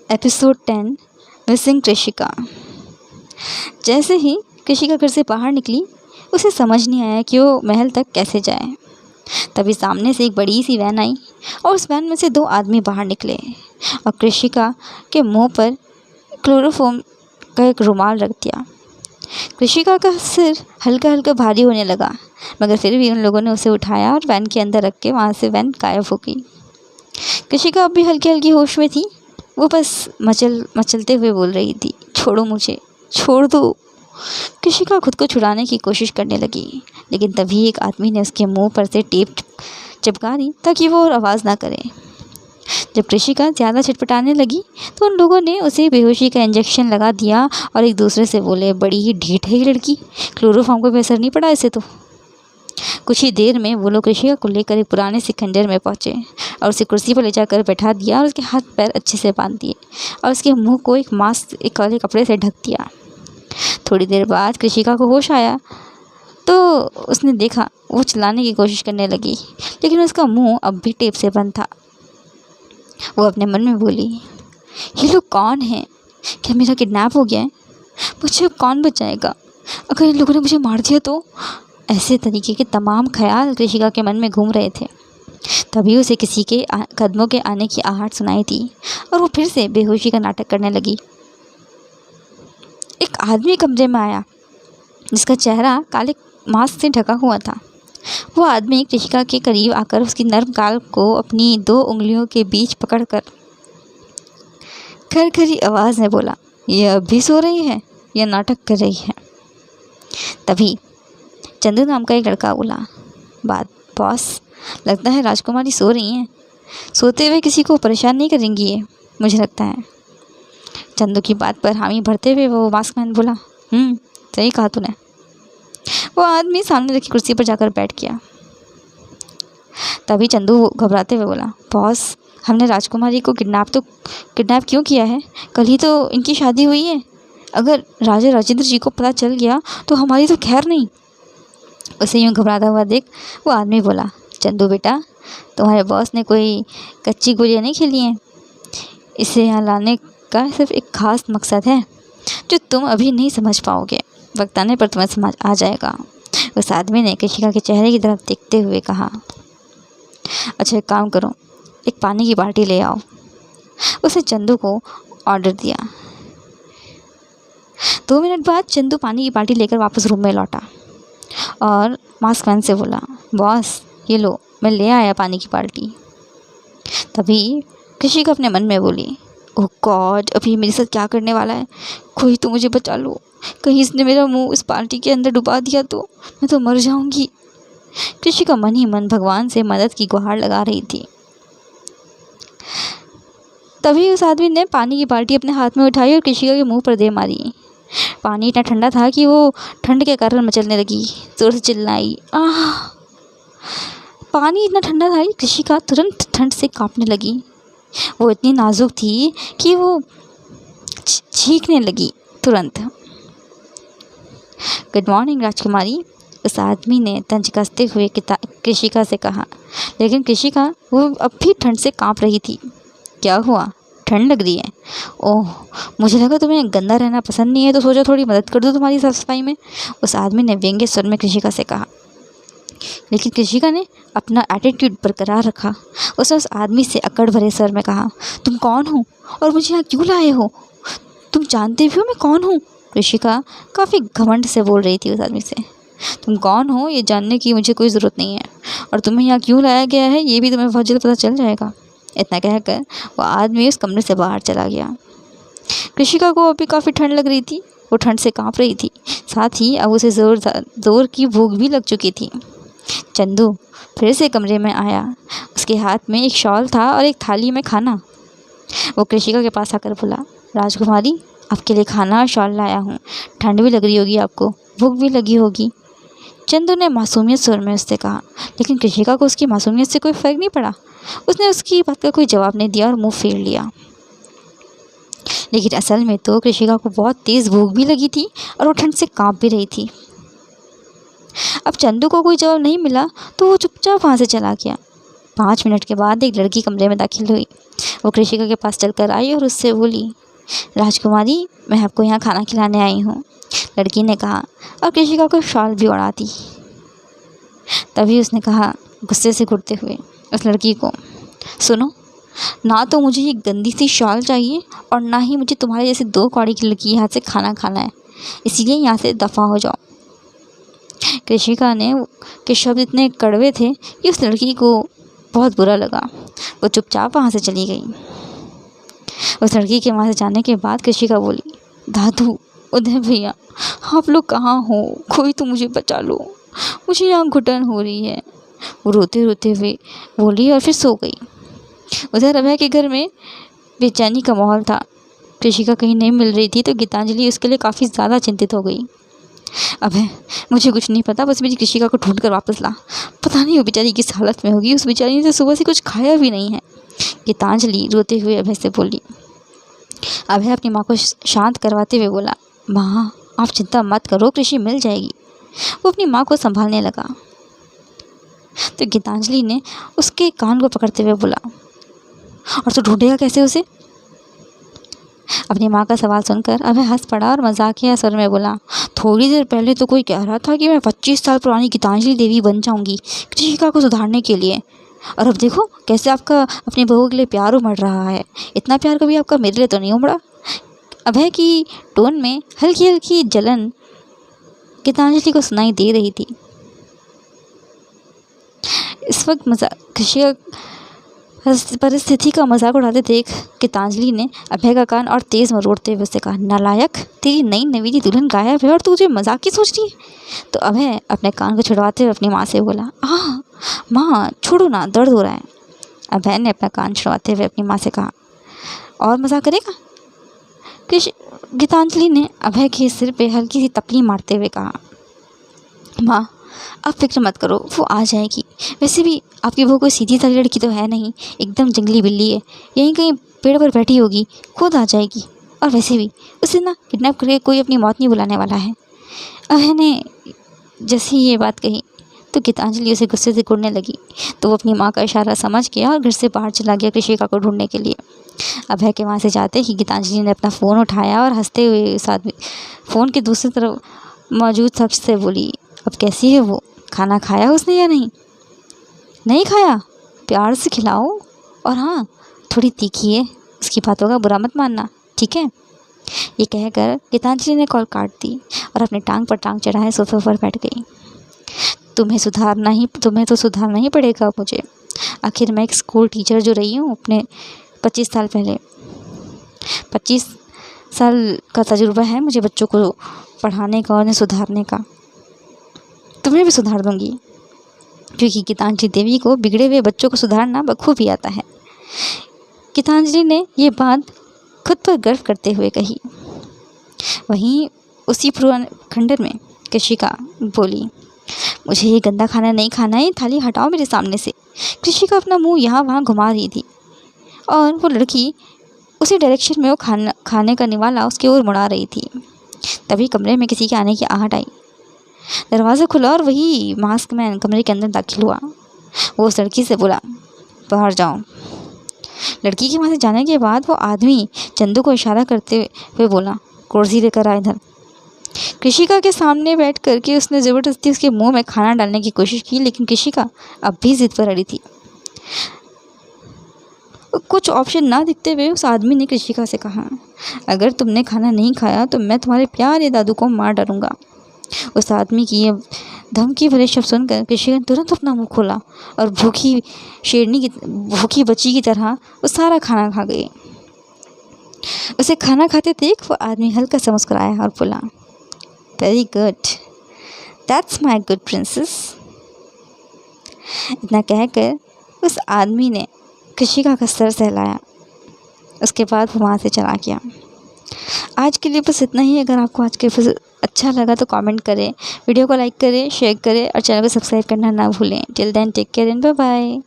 Episode 10 missing कृषिका। जैसे ही कृषिका घर से बाहर निकली उसे समझ नहीं आया कि वो महल तक कैसे जाए। तभी सामने से एक बड़ी सी वैन आई और उस वैन में से दो आदमी बाहर निकले और कृषिका के मुंह पर क्लोरोफॉर्म का एक रुमाल रख दिया। कृषिका का सिर हल्का हल्का भारी होने लगा, मगर फिर भी उन लोगों ने उसे उठाया और वैन के अंदर रख के वहाँ से वैन गायब हो गई। कृषिका अब भी हल्की हल्की होश में थी। वो बस मचलते हुए बोल रही थी, छोड़ो मुझे, छोड़ दो। कृषिका खुद को छुड़ाने की कोशिश करने लगी, लेकिन तभी एक आदमी ने उसके मुंह पर से टेप चिपका दी ताकि वो और आवाज़ ना करे। जब कृषिका ज़्यादा छटपटाने लगी तो उन लोगों ने उसे बेहोशी का इंजेक्शन लगा दिया और एक दूसरे से बोले, बड़ी ही ढीठ है ये लड़की, क्लोरोफॉर्म का भी असर नहीं पड़ा इसे तो। कुछ ही देर में वो लोग कृषिका को लेकर एक पुराने से खंडर में पहुँचे और उसे कुर्सी पर ले जाकर बैठा दिया और उसके हाथ पैर अच्छे से बांध दिए और उसके मुंह को एक काले कपड़े से ढक दिया। थोड़ी देर बाद कृषिका को होश आया तो उसने देखा वो चिल्लाने की कोशिश करने लगी, लेकिन उसका मुंह अब भी टेप से बंद था। वो अपने मन में बोली, ये लोग कौन हैं? क्या मेरा किडनैप हो गया है? मुझे अब कौन बचाएगा? अगर इन लोगों ने मुझे मार दिया तो? ऐसे तरीके के तमाम ख्याल कृषिका के मन में घूम रहे थे। तभी उसे किसी के कदमों के आने की आहट सुनाई थी और वो फिर से बेहोशी का नाटक करने लगी। एक आदमी कमरे में आया जिसका चेहरा काले मास्क से ढका हुआ था। वो आदमी कृषिका के करीब आकर उसकी नर्म गाल को अपनी 2 उंगलियों के बीच पकड़कर खरखरी आवाज़ में बोला, ये अब भी सो रही है या नाटक कर रही है? तभी चंदू नाम का एक लड़का बोला, बॉस, लगता है राजकुमारी सो रही हैं। सोते हुए किसी को परेशान नहीं करेंगी ये, मुझे लगता है। चंदू की बात पर हामी भरते हुए वो मास्कमैन बोला, सही कहा तूने। वो आदमी सामने रखी कुर्सी पर जाकर बैठ गया। तभी चंदू घबराते हुए बोला, बॉस, हमने राजकुमारी को किडनैप क्यों किया है? कल ही तो इनकी शादी हुई है। अगर राजा राजेंद्र जी को पता चल गया तो हमारी तो खैर नहीं। उसे यूँ घबराता हुआ देख वो आदमी बोला, चंदू बेटा, तुम्हारे बॉस ने कोई कच्ची गोलियाँ नहीं खेली हैं। इसे यहाँ लाने का सिर्फ एक ख़ास मकसद है जो तुम अभी नहीं समझ पाओगे। वक्त आने पर तुम्हें समझ आ जाएगा। उस आदमी ने कृषिका के चेहरे की तरफ देखते हुए कहा, अच्छा एक काम करो, एक पानी की बाल्टी ले आओ। उसने चंदू को ऑर्डर दिया। 2 मिनट बाद चंदू पानी की बाल्टी लेकर वापस रूम में लौटा और मास्कमैन से बोला, बॉस, ये लो, मैं ले आया पानी की बाल्टी। तभी कृषिका अपने मन में बोली, ओह गॉड, अभी मेरे साथ क्या करने वाला है? कोई तो मुझे बचा लो। कहीं इसने मेरा मुंह इस बाल्टी के अंदर डुबा दिया तो मैं तो मर जाऊंगी। कृषिका मन ही मन भगवान से मदद की गुहार लगा रही थी। तभी उस आदमी ने पानी की बाल्टी अपने हाथ में उठाई और कृषिका के मुंह पर दे मारी। पानी इतना ठंडा था कि वो ठंड के कारण मचलने लगी, जोर से चिल्लाई, आह! पानी इतना ठंडा था कि कृषिका तुरंत ठंड से कांपने लगी। वो इतनी नाजुक थी कि वो चीखने लगी तुरंत। गुड मॉर्निंग राजकुमारी, उस आदमी ने तंज कसते हुए कृषिका से कहा, लेकिन कृषिका वो अब भी ठंड से कांप रही थी। क्या हुआ, ठंड लग रही है? ओह, मुझे लगा तुम्हें गंदा रहना पसंद नहीं है तो सोचा थोड़ी मदद कर दूँ तुम्हारी साफ सफाई में, उस आदमी ने व्यंग्य स्वर में कृषिका से कहा। लेकिन कृषिका ने अपना एटीट्यूड बरकरार रखा। उसने उस आदमी से अकड़ भरे स्वर में कहा, तुम कौन हो और मुझे यहाँ क्यों लाए हो? तुम जानते भी हो मैं कौन हूँ? कृषिका काफ़ी घमंड से बोल रही थी उस आदमी से। तुम कौन हो ये जानने की मुझे कोई ज़रूरत नहीं है, और तुम्हें यहाँ क्यों लाया गया है ये भी तुम्हें बहुत जल्द पता चल जाएगा। इतना कहकर वो आदमी उस कमरे से बाहर चला गया। कृषिका को अभी काफ़ी ठंड लग रही थी, वो ठंड से काँप रही थी, साथ ही अब उसे ज़ोर की भूख भी लग चुकी थी। चंदू फिर से कमरे में आया। उसके हाथ में एक शॉल था और एक थाली में खाना। वो कृषिका के पास आकर बोला, राजकुमारी, आपके लिए खाना और शॉल लाया हूँ। ठंड भी लग रही होगी आपको, भूख भी लगी होगी। चंदू ने मासूमियत स्वर में उससे कहा, लेकिन कृषिका को उसकी मासूमियत से कोई फ़र्क नहीं पड़ा। उसने उसकी बात का कोई जवाब नहीं दिया और मुंह फेर लिया। लेकिन असल में तो कृषिका को बहुत तेज़ भूख भी लगी थी और वो ठंड से काँप भी रही थी। अब चंदू को कोई जवाब नहीं मिला तो वो चुपचाप वहाँ से चला गया। 5 मिनट के बाद एक लड़की कमरे में दाखिल हुई। वो कृषिका के पास चलकर आई और उससे बोली, राजकुमारी, मैं आपको यहाँ खाना खिलाने आई हूँ, लड़की ने कहा, और कृषिका को शॉल भी उड़ा दी। तभी उसने कहा गुस्से से घुटते हुए उस लड़की को, सुनो, ना तो मुझे ये गंदी सी शॉल चाहिए और ना ही मुझे तुम्हारे जैसे 2 कौड़ी की लड़की यहाँ से खाना खाना है, इसीलिए यहाँ से दफ़ा हो जाओ। कृषिका ने के शब्द इतने कड़वे थे कि उस लड़की को बहुत बुरा लगा। वो चुपचाप वहाँ से चली गई। उस लड़की के वहाँ से जाने के बाद कृषिका बोली, दादू, उदय भैया, आप लोग कहाँ हो? कोई तो मुझे बचा लो, मुझे यहाँ घुटन हो रही है। वो रोते रोते हुए बोली और फिर सो गई। उधर अभय के घर में बेचैनी का माहौल था। कृषिका कहीं नहीं मिल रही थी तो गीतांजलि उसके लिए काफ़ी ज़्यादा चिंतित हो गई। अभय, मुझे कुछ नहीं पता, बस मेरी कृषिका को ढूंढ कर वापस ला। पता नहीं वो बेचारी किस हालत में होगी, उस बेचारी ने तो सुबह से कुछ खाया भी नहीं है। गीतांजलि रोते हुए अभय से बोली। अभय अपनी माँ को शांत करवाते हुए बोला, माँ, आप चिंता मत करो, कृषि मिल जाएगी। वो अपनी माँ को संभालने लगा तो गीतांजलि ने उसके कान को पकड़ते हुए बोला, और तू ढूंढेगा कैसे उसे? अपनी माँ का सवाल सुनकर अभय हंस पड़ा और मजाकिया स्वर में बोला, थोड़ी देर पहले तो कोई कह रहा था कि मैं 25 साल पुरानी गीतांजलि देवी बन जाऊंगी कृषिका को सुधारने के लिए, और अब देखो कैसे आपका अपनी बहू के लिए प्यार उमड़ रहा है। इतना प्यार कभी आपका मेरे लिए तो नहीं उमड़ा। अभय की टोन में हल्की हल्की जलन गीतांजलि को सुनाई दे रही थी। इस वक्त कृषिका परिस्थिति का मजाक उड़ाते देख गीतांजलि ने अभय का कान और तेज़ मरोड़ते हुए उससे कहा, नालायक, तेरी नई नवीली दुल्हन गायब है और तुझे मजाक की सोच रही है। तो अभय अपने कान को छुड़वाते हुए अपनी माँ से बोला, माँ, छोड़ो ना, दर्द हो रहा है। अभय ने अपना कान छुड़वाते हुए अपनी माँ से कहा, और मजाक करेगा? गीतांजलि ने अभय के सिर पे हल्की सी तपली मारते हुए कहा, माँ, आप फिक्र मत करो, वो आ जाएगी। वैसे भी आपकी बहू कोई सीधी सादी लड़की तो है नहीं, एकदम जंगली बिल्ली है, यहीं कहीं पेड़ पर बैठी होगी, खुद आ जाएगी। और वैसे भी उसे ना किडनैप करके कोई अपनी मौत नहीं बुलाने वाला है। अभय ने जैसे ही ये बात कही तो गीतांजलि उसे गुस्से से घूरने लगी, तो वो अपनी माँ का इशारा समझ गया और घर से बाहर चला गया कृषिका को ढूंढने के लिए। अभय के वहाँ से जाते ही गीतांजलि ने अपना फ़ोन उठाया और हंसते हुए उस आदमी फ़ोन के दूसरी तरफ मौजूद शख्स से बोली, अब कैसी है वो? खाना खाया उसने या नहीं? नहीं खाया? प्यार से खिलाओ, और हाँ, थोड़ी तीखी है, उसकी बातों का बुरा मत मानना, ठीक है? ये कहकर गीतांजलि ने कॉल काट दी और अपनी टांग पर टांग चढ़ाए सोफे पर बैठ गई। तुम्हें तो सुधारना ही पड़ेगा मुझे। आखिर मैं एक स्कूल टीचर जो रही हूँ अपने 25 साल पहले। 25 साल का तजुर्बा है मुझे बच्चों को पढ़ाने का और उन्हें सुधारने का। तुम्हें भी सुधार दूंगी, क्योंकि गीतांजलि देवी को बिगड़े हुए बच्चों को सुधारना बखूबी आता है। गीतांजलि ने ये बात खुद पर गर्व करते हुए कही। वहीं उसी पुराने खंडर में कृषिका बोली, मुझे ये गंदा खाना नहीं खाना है, थाली हटाओ मेरे सामने से। कृषिका अपना मुंह यहाँ वहाँ घुमा रही थी और वो लड़की उसी डायरेक्शन में वो खाने का निवाला उसकी ओर मुड़ा रही थी। तभी कमरे में किसी के आने की आहट आई। दरवाज़ा खुला और वही मास्क मैन कमरे के अंदर दाखिल हुआ। वो उस लड़की से बोला, बाहर जाओ। लड़की के वहाँ से जाने के बाद वो आदमी चंदू को इशारा करते हुए बोला, कुर्सी लेकर आ इधर। कृषिका के सामने बैठ करके उसने ज़बरदस्ती उसके मुंह में खाना डालने की कोशिश की, लेकिन कृषिका अब भी जिद पर अड़ी थी। कुछ ऑप्शन ना दिखते हुए उस आदमी ने कृषिका से कहा, अगर तुमने खाना नहीं खाया तो मैं तुम्हारे प्यारे दादू को मार डालूंगा। उस आदमी की ये धमकी भरे शब्द सुनकर कृषिका ने तुरंत अपना मुंह खोला और भूखी बच्ची की तरह वो सारा खाना खा गई। उसे खाना खाते देख वो आदमी हल्का सा मुस्कुराया और बोला, very good, that's my good princess. इतना कहकर उस आदमी ने कृषिका का सर सहलाया। उसके बाद वो वहाँ से चला गया। आज के लिए बस इतना ही। अगर आपको आज के एपिसोड अच्छा लगा तो कमेंट करें, वीडियो को लाइक करें, शेयर करें और चैनल को सब्सक्राइब करना ना भूलें। Till then take care and bye bye.